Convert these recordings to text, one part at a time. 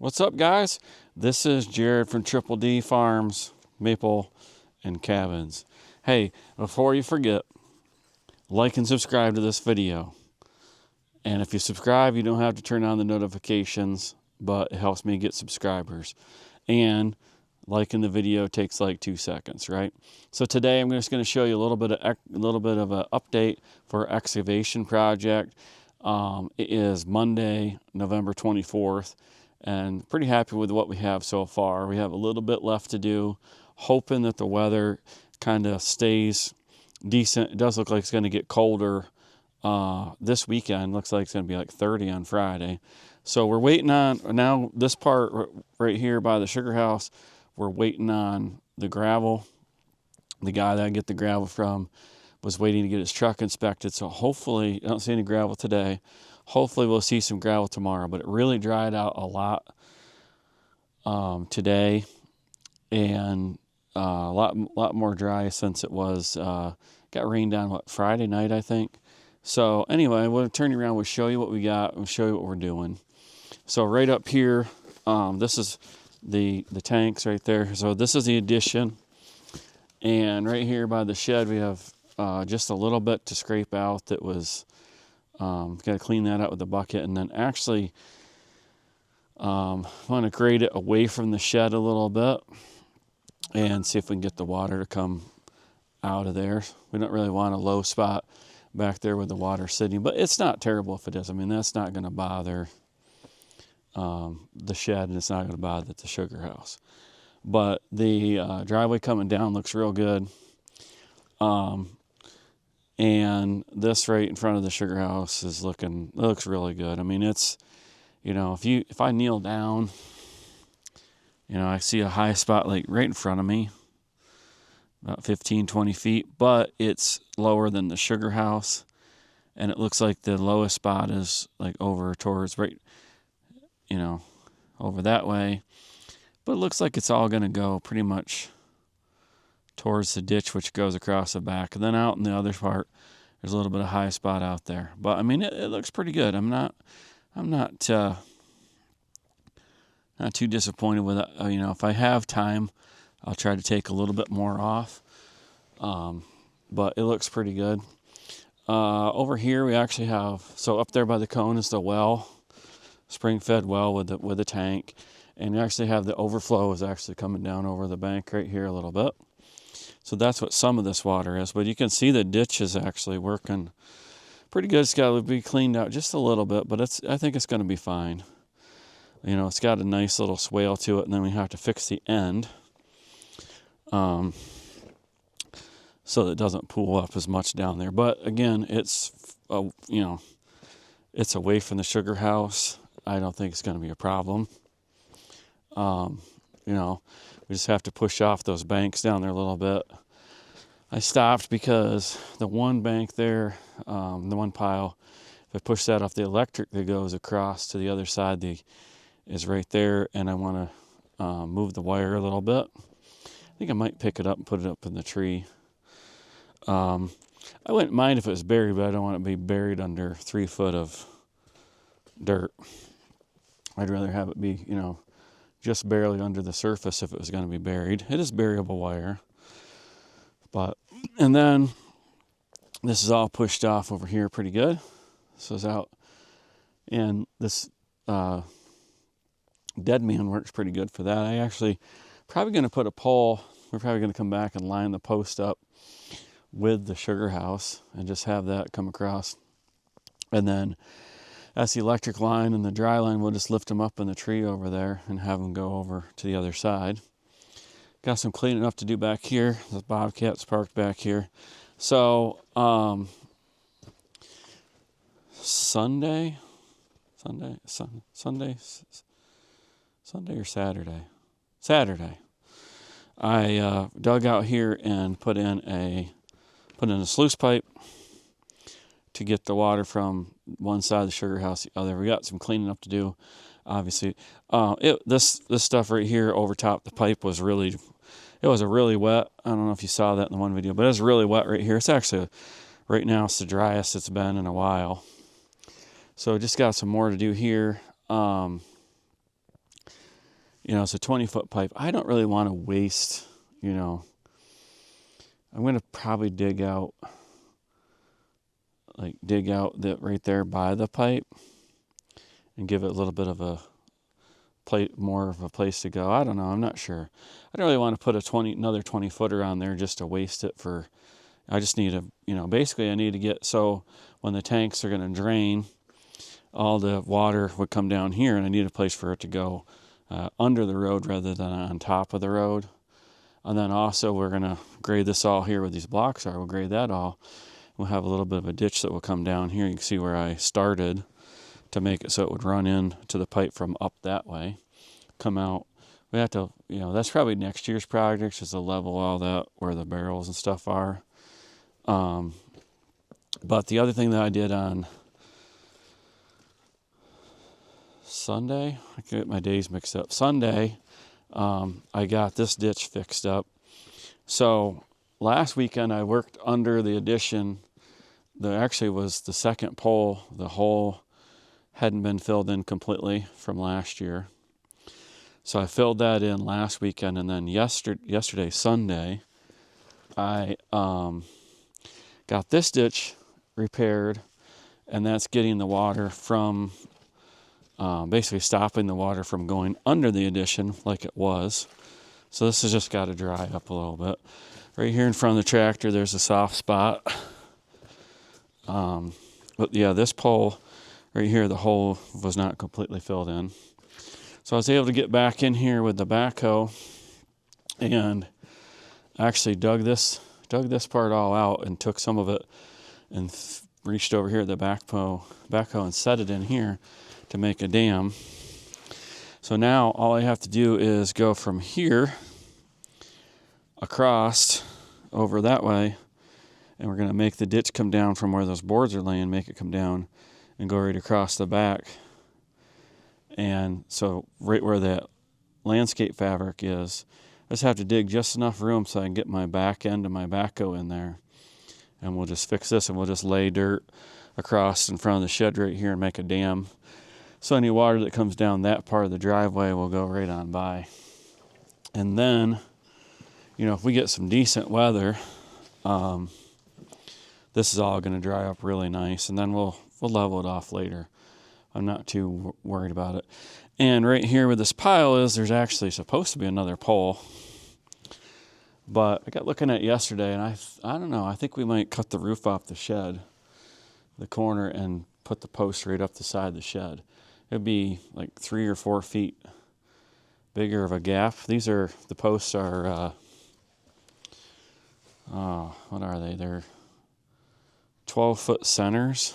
What's up, guys? This is Jared from Triple D Farms, Maple and Cabins. Hey, before you forget, like and subscribe to this video. And if you subscribe, you don't have to turn on the notifications, but it helps me get subscribers. And liking the video takes like 2 seconds, right? So today I'm just going to show you a little bit of an update for our excavation project. It is Monday, November 24th. And pretty happy with what we have so far. We have a little bit left to do, hoping that the weather kind of stays decent. It does look like it's going to get colder this weekend. Looks like it's going to be like 30 on Friday. So we're waiting on, now this part right here by the Sugarhouse, we're waiting on the gravel. The guy that I get the gravel from was waiting to get his truck inspected. So hopefully, I don't see any gravel today. Hopefully we'll see some gravel tomorrow, but it really dried out a lot today, and a lot more dry since it was got rained down Friday night, I think. So anyway, we'll turn you around. We'll show you what we got. We'll show you what we're doing. So right up here, this is the tanks right there. So this is the addition, and right here by the shed we have just a little bit to scrape out that was. Got to clean that out with the bucket, and then actually want to grade it away from the shed a little bit and see if we can get the water to come out of there. We don't really want a low spot back there with the water sitting, but it's not terrible if it is. I mean, that's not going to bother the shed, and it's not going to bother the Sugarhouse. But the driveway coming down looks real good. And this right in front of the Sugarhouse is looks really good. I mean, it's, you know, if I kneel down, you know, I see a high spot like right in front of me, about 15, 20 feet, but it's lower than the Sugarhouse, and it looks like the lowest spot is like over towards right, you know, over that way. But it looks like it's all going to go pretty much towards the ditch, which goes across the back, and then out in the other part there's a little bit of high spot out there. But I mean, it looks pretty good. I'm not too disappointed with it. You know, if I have time, I'll try to take a little bit more off, but it looks pretty good. Over here we actually have, so up there by the cone is the well, spring-fed well with the tank, and you actually have the overflow is actually coming down over the bank right here a little bit. So that's what some of this water is, but you can see the ditch is actually working pretty good. It's got to be cleaned out just a little bit, but I think it's going to be fine. You know, it's got a nice little swale to it, and then we have to fix the end so that it doesn't pool up as much down there. But again, it's you know, it's away from the Sugarhouse. I don't think it's going to be a problem. You know, we just have to push off those banks down there a little bit. I stopped because the one bank there, the one pile, if I push that off, the electric that goes across to the other side is right there, and I want to move the wire a little bit. I think I might pick it up and put it up in the tree. I wouldn't mind if it was buried, but I don't want it to be buried under 3 foot of dirt. I'd rather have it be, you know, just barely under the surface if it was going to be buried. It is buriable wire. But, and then this is all pushed off over here pretty good. This is out. And this dead man works pretty good for that. I actually probably going to put a pole. We're probably going to come back and line the post up with the Sugarhouse and just have that come across. And then that's the electric line, and the dry line, we'll just lift them up in the tree over there and have them go over to the other side. Got some cleaning up to do back here. The Bobcat's parked back here. So, Sunday or Saturday? Saturday. I dug out here and put in a sluice pipe to get the water from one side of the Sugarhouse to the other. We got some cleaning up to do, obviously. This stuff right here over top the pipe was really wet. I don't know if you saw that in the one video, but it's really wet right here. It's actually, right now, it's the driest it's been in a while. So just got some more to do here. You know, it's a 20-foot pipe. I don't really want to waste, you know, I'm going to probably dig out that right there by the pipe and give it a little bit of a more of a place to go. I don't know. I'm not sure. I don't really want to put another 20 footer on there just to waste it for, I just need to, you know, basically I need to get, so when the tanks are going to drain, all the water would come down here, and I need a place for it to go under the road rather than on top of the road. And then also we're going to grade this all here where these blocks are. We'll grade that all. We'll have a little bit of a ditch that will come down here. You can see where I started to make it so it would run in to the pipe from up that way, come out. We have to, you know, that's probably next year's project, is to level all that where the barrels and stuff are. But the other thing that I did on Sunday, I get my days mixed up. Sunday, I got this ditch fixed up. So last weekend I worked under the addition. There actually was the second pole. The hole hadn't been filled in completely from last year. So I filled that in last weekend, and then yesterday, Sunday, I got this ditch repaired, and that's getting the water from, basically stopping the water from going under the addition like it was. So this has just got to dry up a little bit. Right here in front of the tractor, there's a soft spot. But yeah, this pole right here, the hole was not completely filled in. So I was able to get back in here with the backhoe and actually dug this part all out and took some of it and reached over here at the backhoe and set it in here to make a dam. So now all I have to do is go from here across over that way, and we're going to make the ditch come down from where those boards are laying, make it come down and go right across the back. And so right where that landscape fabric is, I just have to dig just enough room so I can get my back end of my backhoe in there. And we'll just fix this, and we'll just lay dirt across in front of the shed right here and make a dam. So any water that comes down that part of the driveway will go right on by. And then, you know, if we get some decent weather, this is all going to dry up really nice, and then we'll level it off later. I'm not too worried about it. And right here where this pile is, there's actually supposed to be another pole. But I got looking at it yesterday, and I don't know, I think we might cut the roof off the shed, the corner, and put the post right up the side of the shed. It'd be like 3 or 4 feet bigger of a gap. The posts are, what are they? They're 12-foot centers.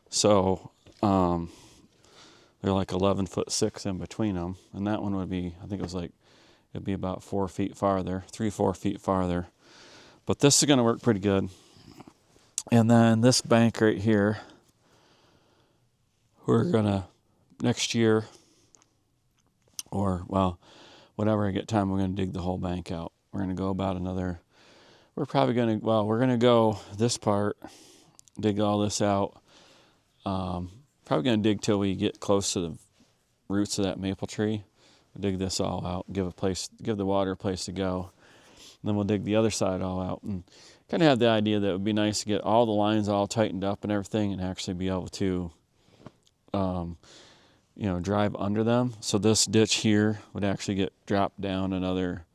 So they're like 11'6" in between them. And that one would be, I think it'd be about 4 feet farther, 3-4 feet farther. But this is going to work pretty good. And then this bank right here, we're going to, next year, or, well, whenever I get time, we're going to dig the whole bank out. We're going to go about another, we're going to go this part, dig all this out. Probably going to dig till we get close to the roots of that maple tree. Dig this all out, give the water a place to go. And then we'll dig the other side all out, and kind of have the idea that it would be nice to get all the lines all tightened up and everything, and actually be able to, you know, drive under them. So this ditch here would actually get dropped down another,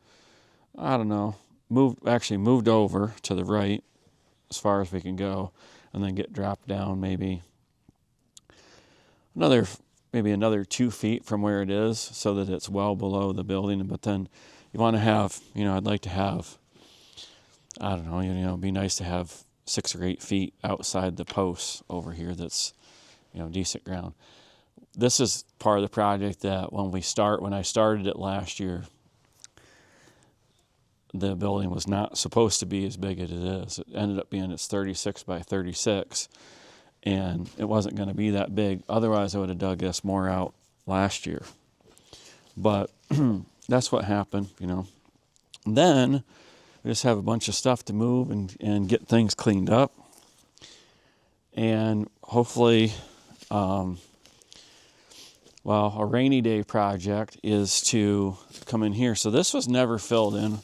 I don't know, moved over to the right as far as we can go, and then get dropped down maybe another 2 feet from where it is, so that it's well below the building. But then you want to have, you know, I'd like to have, I don't know, you know, it'd be nice to have 6 or 8 feet outside the posts over here that's, you know, decent ground. This is part of the project that when I started it last year, the building was not supposed to be as big as it is. It ended up being, it's 36 by 36. And it wasn't going to be that big. Otherwise, I would have dug this more out last year. But that's what happened, you know. Then we just have a bunch of stuff to move and get things cleaned up. And hopefully, well, Well, a rainy day project is to come in here. So this was never filled in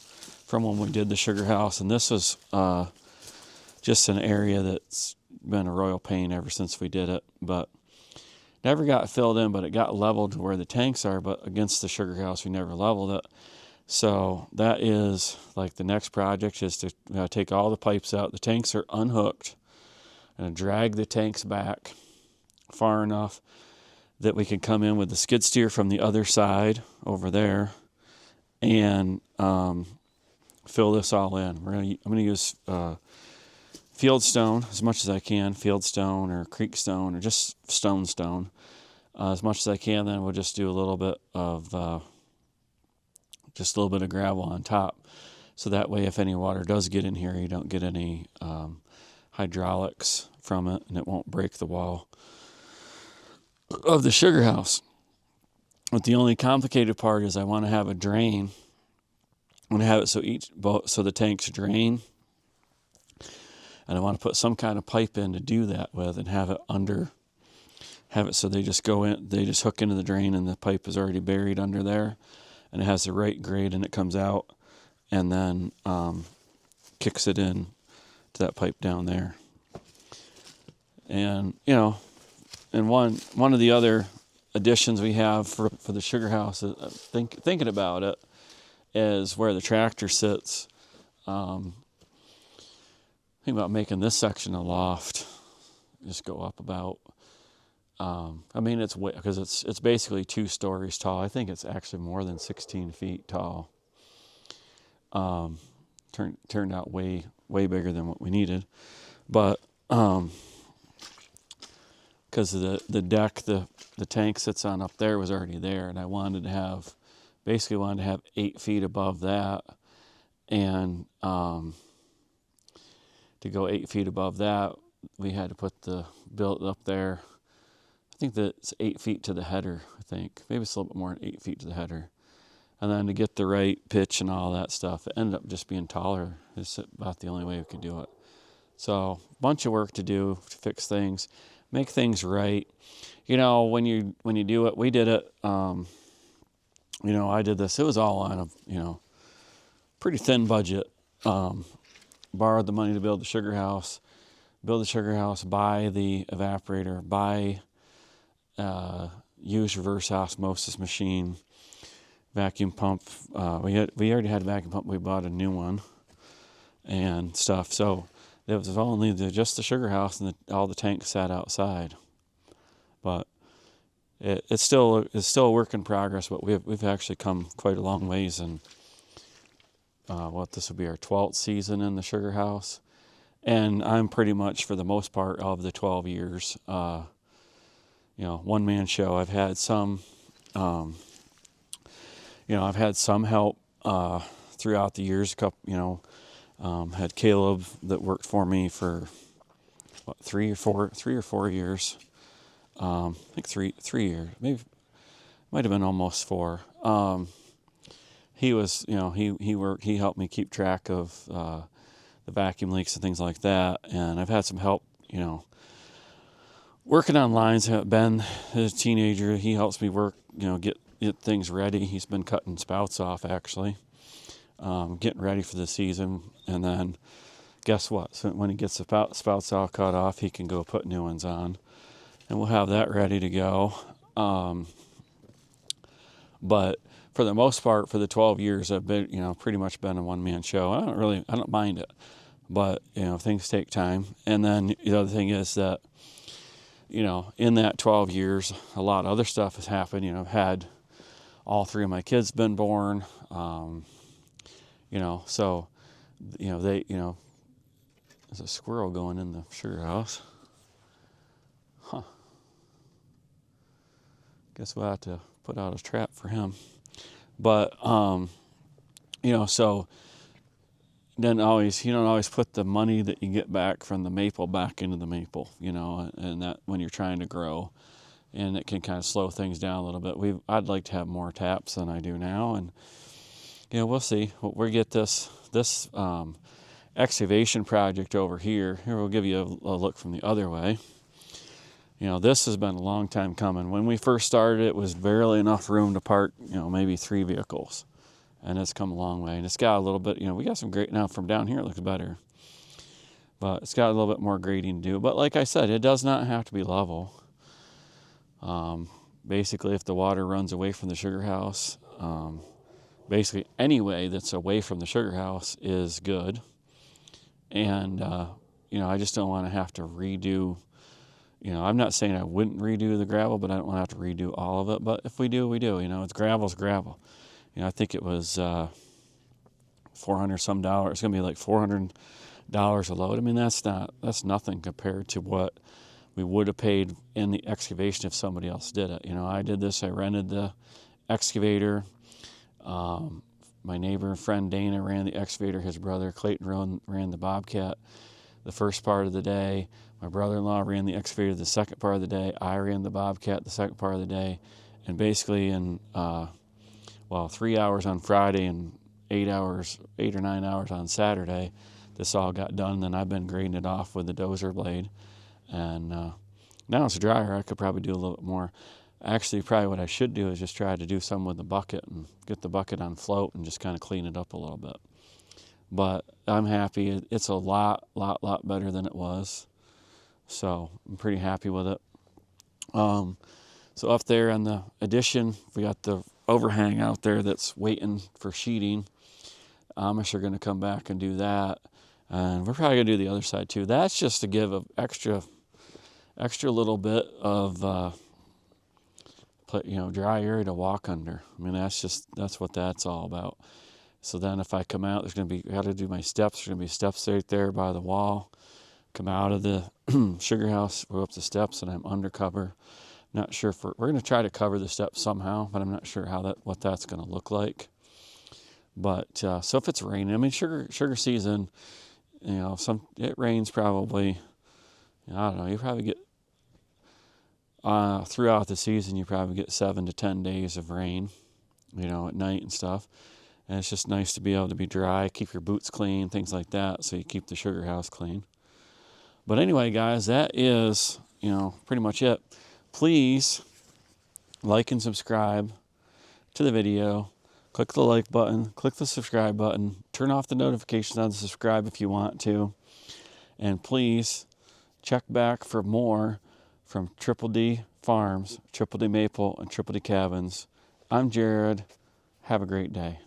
from when we did the Sugarhouse, and this was just an area that's been a royal pain ever since we did it, but never got filled in. But it got leveled to where the tanks are, but against the Sugarhouse we never leveled it. So that is like the next project, is to take all the pipes out. The tanks are unhooked, and drag the tanks back far enough that we can come in with the skid steer from the other side over there and fill this all in. I'm gonna use field stone as much as I can, field stone or creek stone or just stone as much as I can. Then we'll just do a little bit of gravel on top, so that way if any water does get in here, you don't get any hydraulics from it, and it won't break the wall of the Sugarhouse. But the only complicated part is I want to have a drain. I want to have it so the tanks drain, and I want to put some kind of pipe in to do that with, and have it so they just go in, they just hook into the drain, and the pipe is already buried under there, and it has the right grade, and it comes out, and then kicks it in to that pipe down there. And and one of the other additions we have for the Sugarhouse, thinking about it, is where the tractor sits. Think about making this section a loft. Just go up about. I mean, it's because it's basically 2 stories tall. I think it's actually more than 16 feet tall. Turned out way bigger than what we needed, but because the deck the tank sits on up there was already there, and I wanted to have 8 feet above that, and to go 8 feet above that, we had to put the built up there. I think that it's 8 feet to the header. I think maybe it's a little bit more than 8 feet to the header, and then to get the right pitch and all that stuff, it ended up just being taller. It's about the only way we could do it. So a bunch of work to do to fix things, make things right. When you do it, we did it. I did this. It was all on a pretty thin budget. Borrowed the money to build the Sugarhouse, buy the evaporator, buy use reverse osmosis machine, vacuum pump. We already had a vacuum pump. We bought a new one and stuff. So it was only just the Sugarhouse, and all the tanks sat outside. But it's still a work in progress. But we've actually come quite a long ways, and this will be our 12th season in the Sugarhouse, and I'm pretty much, for the most part of the 12 years, one-man show. I've had some, I've had some help throughout the years. Had Caleb that worked for me for 3 or 4 years. I think three years, maybe might have been almost 4. He was, he helped me keep track of the vacuum leaks and things like that. And I've had some help, working on lines. Ben, as a teenager, he helps me work, get things ready. He's been cutting spouts off, actually, getting ready for the season. And then guess what? So when he gets the spouts all cut off, he can go put new ones on, and we'll have that ready to go. But for the most part, for the 12 years, I've been, pretty much been a one-man show. I don't mind it, but things take time. And then the other thing is that, in that 12 years, a lot of other stuff has happened. I've had all 3 of my kids been born. So, there's a squirrel going in the Sugarhouse. Huh. Guess we'll have to put out a trap for him. But, so then you don't always put the money that you get back from the maple back into the maple, and that when you're trying to grow, and it can kind of slow things down a little bit. I'd like to have more taps than I do now, and, we'll see. We'll get this excavation project over here. Here, we'll give you a look from the other way. You know, this has been a long time coming. When we first started, it was barely enough room to park, you know, maybe 3 vehicles. And it's come a long way. And it's got a little bit, you know, we got some great, now from down here it looks better. But it's got a little bit more grading to do. But like I said, it does not have to be level. Basically, if the water runs away from the sugar house, basically any way that's away from the sugar house is good. And, you know, I just don't want to have to redo. You know, I'm not saying I wouldn't redo the gravel, but I don't want to have to redo all of it. But if we do, we do. You know, it's gravel's gravel. You know, I think it was $400 some. It's going to be like $400 a load. I mean, that's nothing compared to what we would have paid in the excavation if somebody else did it. You know, I did this. I rented the excavator. My neighbor and friend Dana ran the excavator. His brother Clayton ran the Bobcat the first part of the day. My brother-in-law ran the excavator the second part of the day. I ran the Bobcat the second part of the day. And basically in, 3 hours on Friday and 8 or 9 hours on Saturday, this all got done. Then I've been grading it off with the Dozer Blade. And now it's drier. I could probably do a little bit more. Actually, probably what I should do is just try to do some with the bucket and get the bucket on float and just kind of clean it up a little bit. But I'm happy. It's a lot better than it was. So I'm pretty happy with it. So up there on the addition, we got the overhang out there that's waiting for sheeting. Amish are going to come back and do that. And we're probably going to do the other side too. That's just to give an extra little bit of dry area to walk under. I mean, that's what that's all about. So then if I come out, I got to do my steps. There's going to be steps right there by the wall. Come out of the sugar house, go up the steps, and I'm undercover. Not sure if we're going to try to cover the steps somehow, but I'm not sure what that's going to look like. But so if it's raining, I mean, sugar season, you know, it rains probably. I don't know. You probably get throughout the season, you probably get 7 to 10 days of rain, you know, at night and stuff. And it's just nice to be able to be dry, keep your boots clean, things like that, so you keep the sugar house clean. But anyway, guys, that is, you know, pretty much it. Please like and subscribe to the video. Click the like button, click the subscribe button, turn off the notifications on the subscribe if you want to. And please check back for more from Triple D Farms, Triple D Maple, and Triple D Cabins. I'm Jared. Have a great day.